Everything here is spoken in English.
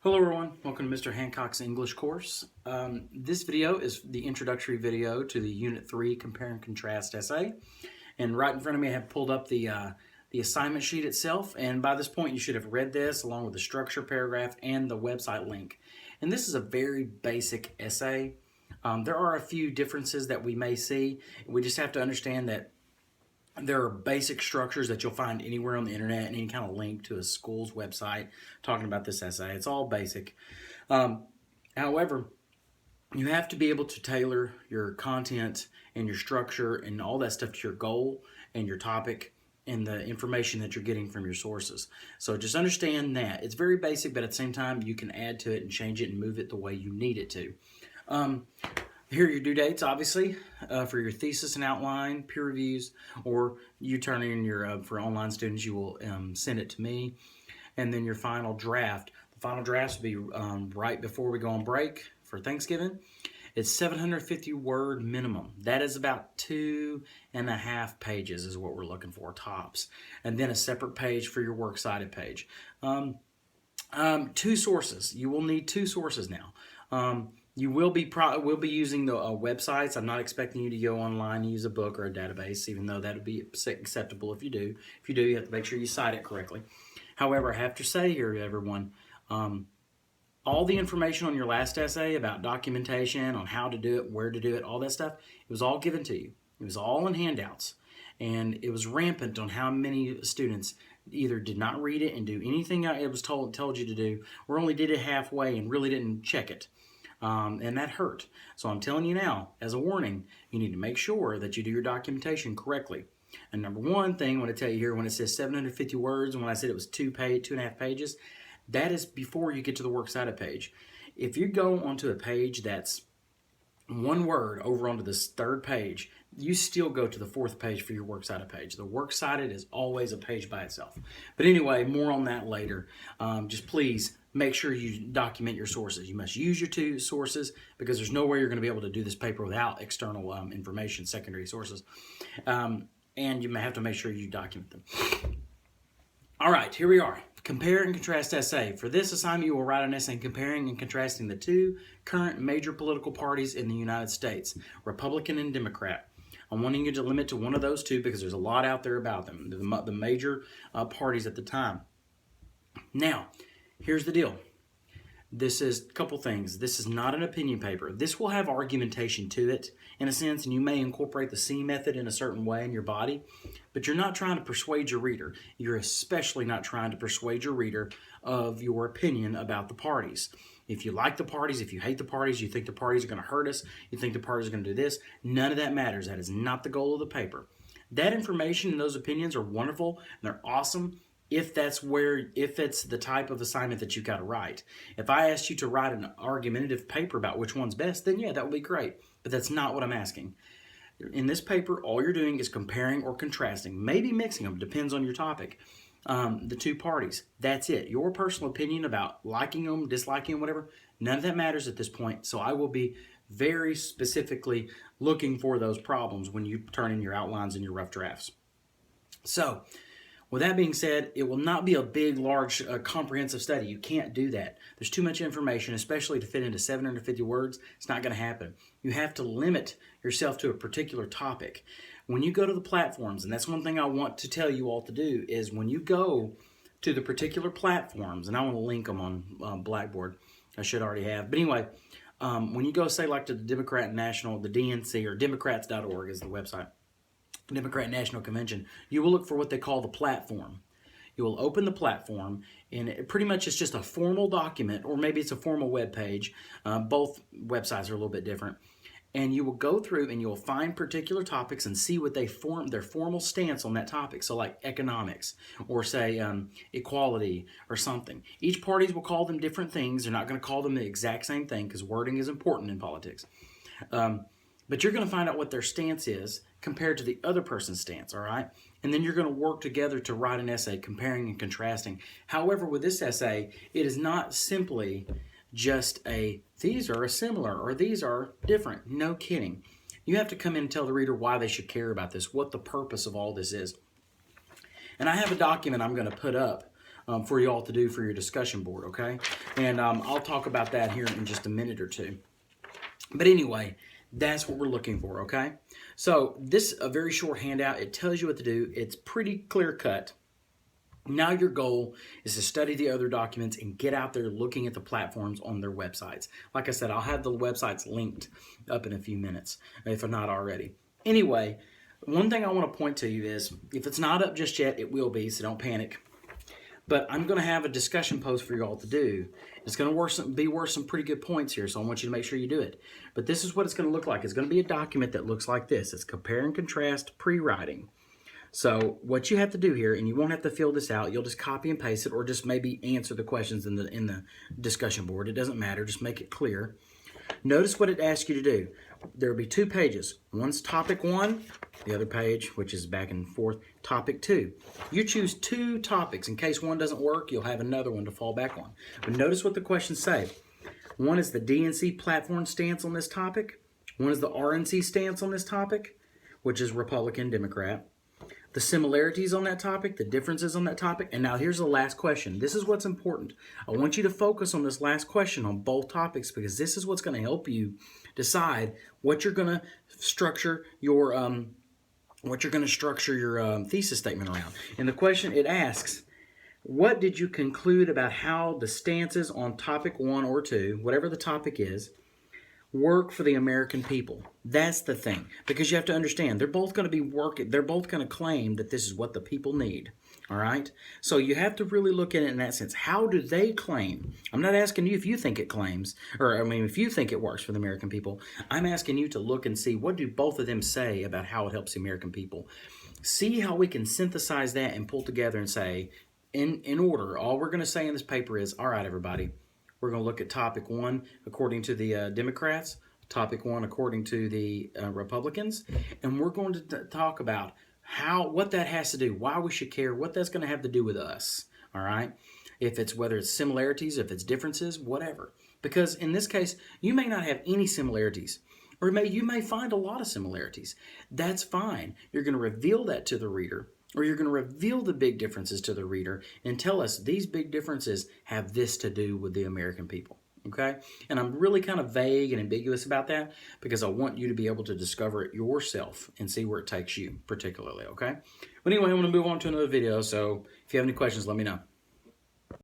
Hello everyone, welcome to Mr. Hancock's English course. This video is the introductory video to the Unit 3 Compare and Contrast essay. And right in front of me I have pulled up the assignment sheet itself, and by this point you should have read this along with the structure paragraph and the website link. And this is a very basic essay. There are a few differences that we may see. We just have to understand that there are basic structures that you'll find anywhere on the internet, and any kind of link to a school's website talking about this essay. It's all basic. However, you have to be able to tailor your content and your structure and all that stuff to your goal and your topic and the information that you're getting from your sources. So just understand that. It's very basic, but at the same time, you can add to it and change it and move it the way you need it to. Here are your due dates, obviously, for your thesis and outline, peer reviews, or you turn in your, for online students, you will send it to me. And then your final draft. The final draft will be right before we go on break for Thanksgiving. It's 750 word minimum. That is about 2.5 pages is what we're looking for, tops. And then a separate page for your works cited page. Two sources. You will need two sources now. You will be using the websites. I'm not expecting you to go online and use a book or a database, even though that would be acceptable if you do. If you do, you have to make sure you cite it correctly. However, I have to say here, everyone, all the information on your last essay about documentation, on how to do it, where to do it, all that stuff, it was all given to you. It was all in handouts. And it was rampant on how many students either did not read it and do anything it was told you to do, or only did it halfway and really didn't check it. And that hurt. So I'm telling you now, as a warning, you need to make sure that you do your documentation correctly. And number one thing I want to tell you here, when it says 750 words, and when I said it was 2.5 pages, that is before you get to the works cited page. If you go onto a page that's one word over onto this third page, you still go to the fourth page for your works cited page. The works cited is always a page by itself. But anyway, more on that later. Just please make sure you document your sources. You must use your two sources, because there's no way you're going to be able to do this paper without external information, secondary sources. And you may have to make sure you document them. All right, here we are. Compare and contrast essay. For this assignment, you will write an essay comparing and contrasting the two current major political parties in the United States, Republican and Democrat. I'm wanting you to limit to one of those two because there's a lot out there about them, the major parties at the time. Now, here's the deal. This is a couple things. This is not an opinion paper. This will have argumentation to it, in a sense, and you may incorporate the C method in a certain way in your body, but you're not trying to persuade your reader. You're especially not trying to persuade your reader of your opinion about the parties. If you like the parties, if you hate the parties, you think the parties are going to hurt us, you think the parties are going to do this, none of that matters. That is not the goal of the paper. That information and those opinions are wonderful, and they're awesome, if it's the type of assignment that you got to write. If I asked you to write an argumentative paper about which one's best, then yeah, that would be great. But that's not what I'm asking. In this paper, all you're doing is comparing or contrasting, maybe mixing them, depends on your topic, the two parties. That's it. Your personal opinion about liking them, disliking them, whatever, none of that matters at this point. So I will be very specifically looking for those problems when you turn in your outlines and your rough drafts. So, with that being said, it will not be a big, large, comprehensive study. You can't do that. There's too much information, especially to fit into 750 words. It's not going to happen. You have to limit yourself to a particular topic. When you go to the platforms, and that's one thing I want to tell you all to do, is when you go to the particular platforms, and I want to link them on Blackboard. I should already have. But anyway, when you go, say, like to the Democrat National, the DNC, or Democrats.org is the website, Democrat National Convention, you will look for what they call the platform. You will open the platform, and it pretty much is just a formal document, or maybe it's a formal web page. Both websites are a little bit different. And you will go through and you will find particular topics and see what their formal stance on that topic. So like economics, or say equality or something. Each parties will call them different things. They're not going to call them the exact same thing, because wording is important in politics. But you're going to find out what their stance is compared to the other person's stance, all right? And then you're going to work together to write an essay comparing and contrasting. However, with this essay, it is not simply just these are similar or these are different. No kidding. You have to come in and tell the reader why they should care about this, what the purpose of all this is. And I have a document I'm going to put up for you all to do for your discussion board, okay? And I'll talk about that here in just a minute or two. But anyway, that's what we're looking for, okay? So this a very short handout. It tells you what to do. It's pretty clear cut. Now your goal is to study the other documents and get out there looking at the platforms on their websites. Like I said, I'll have the websites linked up in a few minutes, if I'm not already. Anyway, one thing I want to point to you is, if it's not up just yet, it will be, so don't panic. But I'm going to have a discussion post for you all to do. It's going to be worth some pretty good points here, so I want you to make sure you do it. But this is what it's going to look like. It's going to be a document that looks like this. It's compare and contrast pre-writing. So what you have to do here, and you won't have to fill this out, you'll just copy and paste it, or just maybe answer the questions in the discussion board. It doesn't matter, just make it clear. Notice what it asks you to do. There will be 2 pages. One's topic 1, the other page, which is back and forth, topic 2. You choose 2 topics. In case one doesn't work, you'll have another one to fall back on. But notice what the questions say. One is the DNC platform stance on this topic. One is the RNC stance on this topic, which is Republican, Democrat. The similarities on that topic, the differences on that topic. And now here's the last question. This is what's important. I want you to focus on this last question on both topics, because this is what's going to help you decide what you're going to structure your thesis statement around. And the question it asks, what did you conclude about how the stances on topic 1 or 2, whatever the topic is, work for the American people? That's the thing, because you have to understand they're both going to claim that this is what the people need. All right, so you have to really look at it in that sense. How do they claim? I'm not asking you if you think it claims, if you think it works for the American people. I'm asking you to look and see, what do both of them say about how it helps the American people. See how we can synthesize that and pull together and say, in order, all we're going to say in this paper is, all right, everybody, we're going to look at topic 1 according to the Democrats, topic 1 according to the Republicans, and we're going to talk about what that has to do, why we should care, what that's going to have to do with us. All right, whether it's similarities, if it's differences, whatever. Because in this case, you may not have any similarities, or you may find a lot of similarities. That's fine. You're going to reveal that to the reader, or you're going to reveal the big differences to the reader and tell us these big differences have this to do with the American people. Okay? And I'm really kind of vague and ambiguous about that, because I want you to be able to discover it yourself and see where it takes you particularly. Okay? But anyway, I'm going to move on to another video. So if you have any questions, let me know.